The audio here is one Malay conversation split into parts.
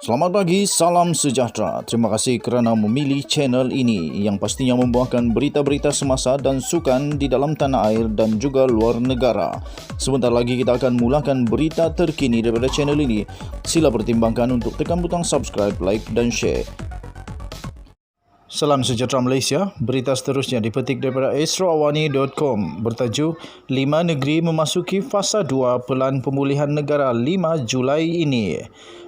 Selamat pagi, salam sejahtera. Terima kasih kerana memilih channel ini yang pastinya membawakan berita-berita semasa dan sukan di dalam tanah air dan juga luar negara. Sebentar lagi kita akan mulakan berita terkini daripada channel ini. Sila pertimbangkan untuk tekan butang subscribe, like dan share. Salam sejahtera Malaysia. Berita seterusnya dipetik daripada astroawani.com bertajuk 5 negeri memasuki fasa 2 Pelan Pemulihan Negara 5 Julai ini.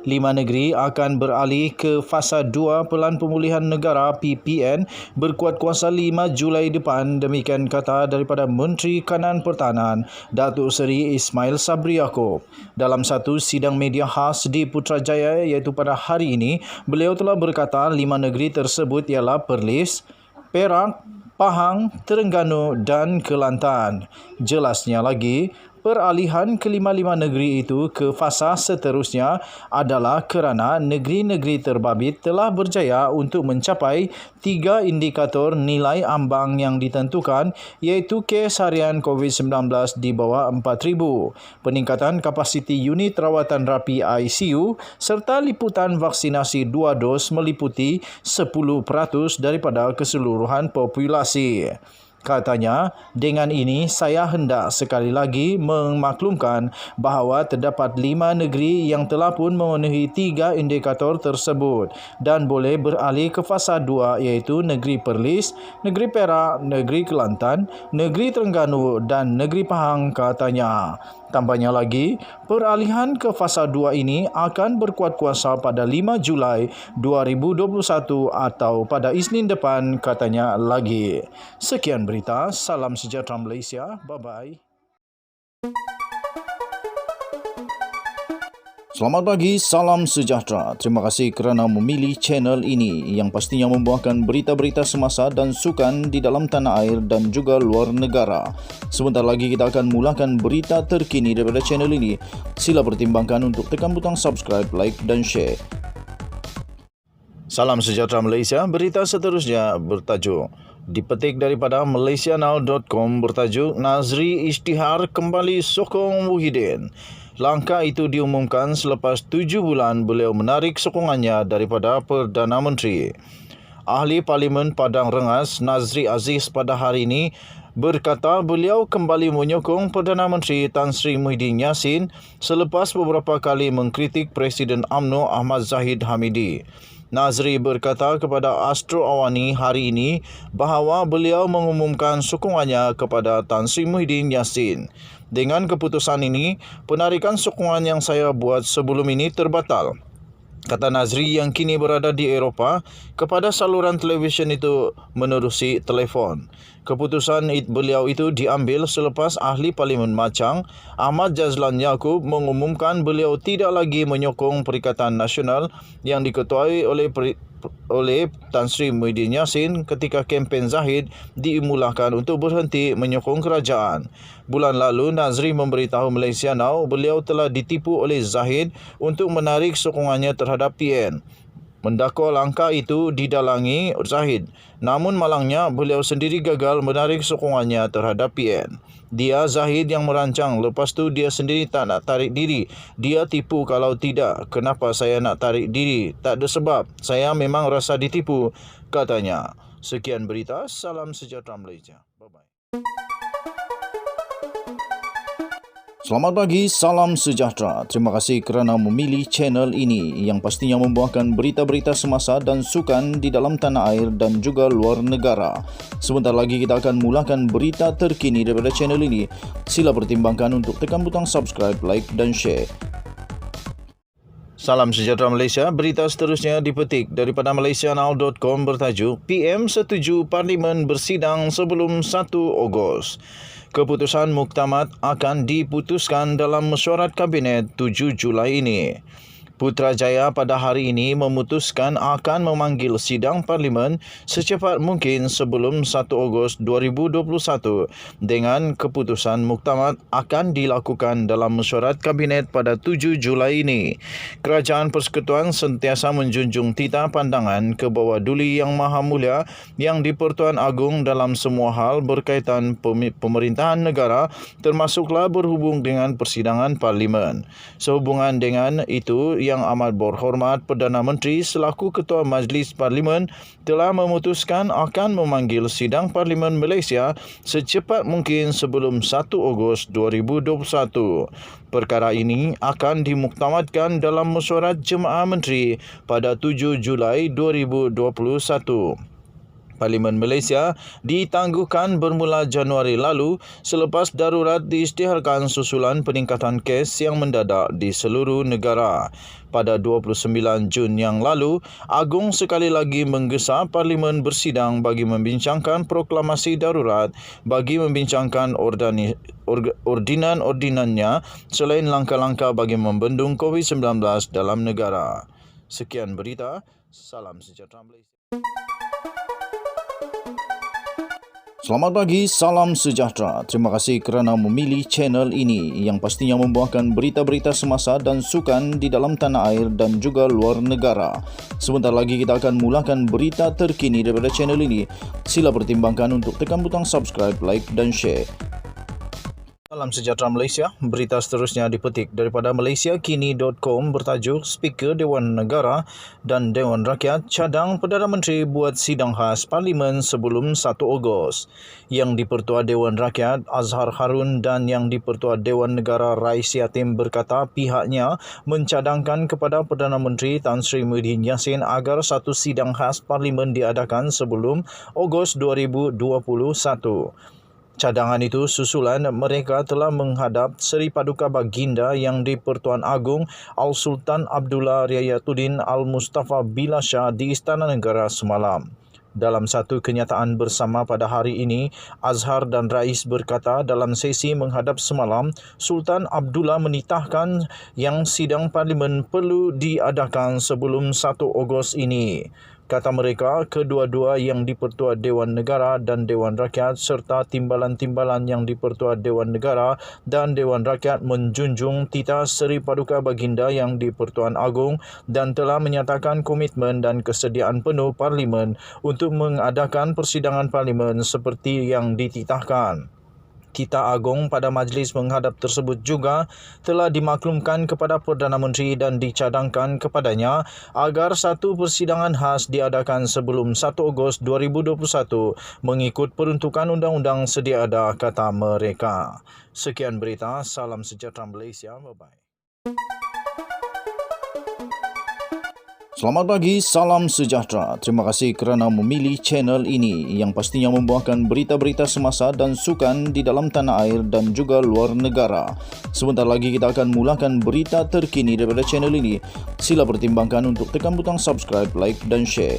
5 negeri akan beralih ke fasa 2 Pelan Pemulihan Negara PPN berkuat kuasa 5 Julai depan, demikian kata daripada Menteri Kanan Pertahanan Datuk Seri Ismail Sabri Yaakob. Dalam satu sidang media khas di Putrajaya iaitu pada hari ini, beliau telah berkata 5 negeri tersebut ialah Perlis, Perak, Pahang, Terengganu dan Kelantan. Jelasnya lagi, peralihan kelima-lima negeri itu ke fasa seterusnya adalah kerana negeri-negeri terbabit telah berjaya untuk mencapai 3 indikator nilai ambang yang ditentukan, iaitu kes harian COVID-19 di bawah 4,000, peningkatan kapasiti unit rawatan rapi ICU serta liputan vaksinasi 2 dos meliputi 10% daripada keseluruhan populasi. Katanya, dengan ini saya hendak sekali lagi memaklumkan bahawa terdapat 5 negeri yang telah pun memenuhi 3 indikator tersebut dan boleh beralih ke fasa 2 iaitu negeri Perlis, negeri Perak, negeri Kelantan, negeri Terengganu dan negeri Pahang, katanya. Tambahnya lagi, peralihan ke fasa 2 ini akan berkuat kuasa pada 5 Julai 2021 atau pada Isnin depan, katanya lagi. Sekian berita, salam sejahtera Malaysia, bye-bye. Selamat pagi, salam sejahtera. Terima kasih kerana memilih channel ini yang pastinya membawakan berita-berita semasa dan sukan di dalam tanah air dan juga luar negara. Sebentar lagi kita akan mulakan berita terkini daripada channel ini. Sila pertimbangkan untuk tekan butang subscribe, like dan share. Salam sejahtera Malaysia. Berita seterusnya bertajuk dipetik daripada malaysianow.com bertajuk Nazri Isytihar kembali sokong Muhyiddin. Langkah itu diumumkan selepas 7 bulan beliau menarik sokongannya daripada Perdana Menteri. Ahli Parlimen Padang Rengas Nazri Aziz pada hari ini berkata beliau kembali menyokong Perdana Menteri Tan Sri Muhyiddin Yassin selepas beberapa kali mengkritik Presiden UMNO Ahmad Zahid Hamidi. Nazri berkata kepada Astro Awani hari ini bahawa beliau mengumumkan sokongannya kepada Tan Sri Muhyiddin Yassin. Dengan keputusan ini, penarikan sokongan yang saya buat sebelum ini terbatal, kata Nazri yang kini berada di Eropah kepada saluran televisyen itu menerusi telefon. Keputusan beliau itu diambil selepas Ahli Parlimen Machang Ahmad Jazlan Yaakob mengumumkan beliau tidak lagi menyokong Perikatan Nasional yang diketuai oleh Tan Sri Muhyiddin Yassin ketika kempen Zahid dimulakan untuk berhenti menyokong kerajaan. Bulan lalu, Nazri memberitahu Malaysia Now beliau telah ditipu oleh Zahid untuk menarik sokongannya terhadap PN. Mendakwa langkah itu didalangi Zahid. Namun malangnya, beliau sendiri gagal menarik sokongannya terhadap PN. Dia Zahid yang merancang, lepas tu dia sendiri tak nak tarik diri. Dia tipu kalau tidak. Kenapa saya nak tarik diri? Tak ada sebab. Saya memang rasa ditipu, katanya. Sekian berita, salam sejahtera Malaysia. Bye-bye. Selamat pagi, salam sejahtera. Terima kasih kerana memilih channel ini yang pastinya membawakan berita-berita semasa dan sukan di dalam tanah air dan juga luar negara. Sebentar lagi kita akan mulakan berita terkini daripada channel ini. Sila pertimbangkan untuk tekan butang subscribe, like dan share. Salam sejahtera Malaysia. Berita seterusnya dipetik daripada malaysianow.com bertajuk PM setuju Parlimen bersidang sebelum 1 Ogos. Keputusan muktamad akan diputuskan dalam mesyuarat Kabinet 7 Julai ini. Putrajaya pada hari ini memutuskan akan memanggil sidang Parlimen secepat mungkin sebelum 1 Ogos 2021 dengan keputusan muktamad akan dilakukan dalam mesyuarat Kabinet pada 7 Julai ini. Kerajaan Persekutuan sentiasa menjunjung titah pandangan ke bawah duli Yang Maha Mulia yang di-Pertuan Agong dalam semua hal berkaitan pemerintahan negara termasuklah berhubung dengan persidangan Parlimen. Sehubungan dengan itu, Yang Amat Berhormat Perdana Menteri selaku Ketua Majlis Parlimen telah memutuskan akan memanggil sidang Parlimen Malaysia secepat mungkin sebelum 1 Ogos 2021. Perkara ini akan dimuktamadkan dalam mesyuarat Jemaah Menteri pada 7 Julai 2021. Parlimen Malaysia ditangguhkan bermula Januari lalu selepas darurat diisytiharkan susulan peningkatan kes yang mendadak di seluruh negara. Pada 29 Jun yang lalu, Agong sekali lagi menggesa Parlimen bersidang bagi membincangkan proklamasi darurat, bagi membincangkan ordinan-ordinannya selain langkah-langkah bagi membendung COVID-19 dalam negara. Sekian berita, salam sejahtera Malaysia. Selamat pagi, salam sejahtera. Terima kasih kerana memilih channel ini yang pastinya membawakan berita-berita semasa dan sukan di dalam tanah air dan juga luar negara. Sebentar lagi kita akan mulakan berita terkini daripada channel ini. Sila pertimbangkan untuk tekan butang subscribe, like dan share. Salam sejahtera Malaysia. Berita seterusnya dipetik daripada malaysiakini.com bertajuk Speaker Dewan Negara dan Dewan Rakyat cadang Perdana Menteri buat sidang khas Parlimen sebelum 1 Ogos. Yang di-Pertua Dewan Rakyat Azhar Harun dan Yang di-Pertua Dewan Negara Rais Yatim berkata pihaknya mencadangkan kepada Perdana Menteri Tan Sri Muhyiddin Yassin agar satu sidang khas Parlimen diadakan sebelum Ogos 2021. Cadangan itu susulan mereka telah menghadap Seri Paduka Baginda Yang di-Pertuan Agong Al-Sultan Abdullah Riayatuddin Al-Mustafa Billah Shah di Istana Negara semalam. Dalam satu kenyataan bersama pada hari ini, Azhar dan Rais berkata dalam sesi menghadap semalam, Sultan Abdullah menitahkan yang sidang Parlimen perlu diadakan sebelum 1 Ogos ini. Kata mereka, kedua-dua Yang di-Pertua Dewan Negara dan Dewan Rakyat serta timbalan-timbalan Yang di-Pertua Dewan Negara dan Dewan Rakyat menjunjung titah Seri Paduka Baginda Yang di-Pertuan Agong dan telah menyatakan komitmen dan kesediaan penuh Parlimen untuk mengadakan persidangan Parlimen seperti yang dititahkan. Titah Agong pada majlis menghadap tersebut juga telah dimaklumkan kepada Perdana Menteri dan dicadangkan kepadanya agar satu persidangan khas diadakan sebelum 1 Ogos 2021 mengikut peruntukan undang-undang sedia ada, kata mereka. Sekian berita, salam sejahtera Malaysia. Bye-bye. Selamat pagi, salam sejahtera. Terima kasih kerana memilih channel ini yang pastinya membawakan berita-berita semasa dan sukan di dalam tanah air dan juga luar negara. Sebentar lagi kita akan mulakan berita terkini daripada channel ini. Sila pertimbangkan untuk tekan butang subscribe, like dan share.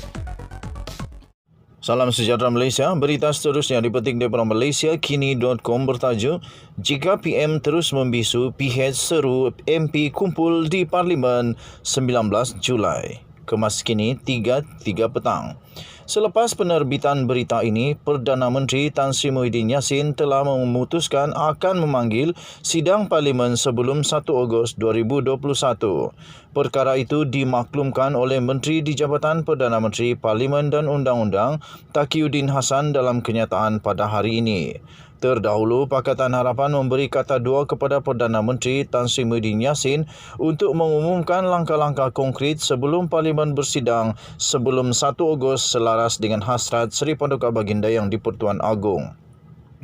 Salam sejahtera Malaysia. Berita seterusnya dipetik daripada malaysiakini.com bertajuk Jika PM terus membisu, PH seru MP kumpul di Parlimen 19 Julai. Kemas kini 3:03 petang. Selepas penerbitan berita ini, Perdana Menteri Tan Sri Muhyiddin Yassin telah memutuskan akan memanggil sidang Parlimen sebelum 1 Ogos 2021. Perkara itu dimaklumkan oleh Menteri di Jabatan Perdana Menteri Parlimen dan Undang-Undang Taqiyuddin Hassan dalam kenyataan pada hari ini. Terdahulu, Pakatan Harapan memberi kata dua kepada Perdana Menteri Tan Sri Muhyiddin Yassin untuk mengumumkan langkah-langkah konkret sebelum Parlimen bersidang sebelum 1 Ogos selaras dengan hasrat Seri Paduka Baginda Yang di-Pertuan Agong.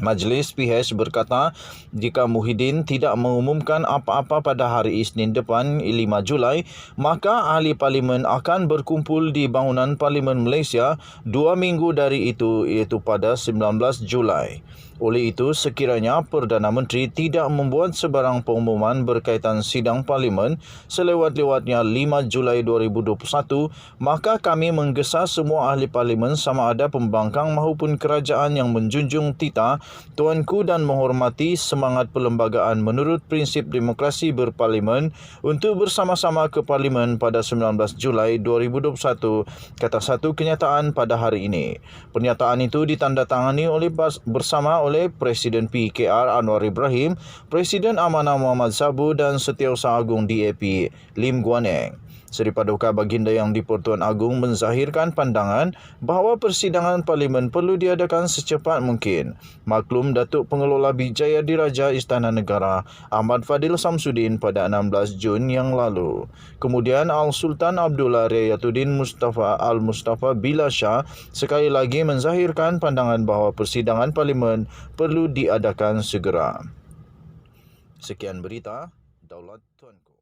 Majlis PH berkata, jika Muhyiddin tidak mengumumkan apa-apa pada hari Isnin depan 5 Julai, maka ahli Parlimen akan berkumpul di bangunan Parlimen Malaysia 2 minggu dari itu, iaitu pada 19 Julai. Oleh itu, sekiranya Perdana Menteri tidak membuat sebarang pengumuman berkaitan sidang Parlimen selewat-lewatnya 5 Julai 2021, maka kami menggesa semua ahli Parlimen sama ada pembangkang maupun kerajaan yang menjunjung titah, tuanku dan menghormati semangat perlembagaan menurut prinsip demokrasi berparlimen untuk bersama-sama ke Parlimen pada 19 Julai 2021, kata satu kenyataan pada hari ini. Pernyataan itu ditandatangani bersama oleh Presiden PKR Anwar Ibrahim, Presiden Amanah Muhammad Sabu dan Setiausaha Agung DAP Lim Guan Eng. Seri Paduka Baginda Yang di-Pertuan Agong menzahirkan pandangan bahawa persidangan parlimen perlu diadakan secepat mungkin. Maklum Datuk Pengelola Bijaya Diraja Istana Negara Ahmad Fadil Samsudin pada 16 Jun yang lalu. Kemudian Al-Sultan Abdullah Riayatuddin Mustafa Al-Mustafa Billah Shah sekali lagi menzahirkan pandangan bahawa persidangan parlimen perlu diadakan segera. Sekian berita Daulat Tuanku.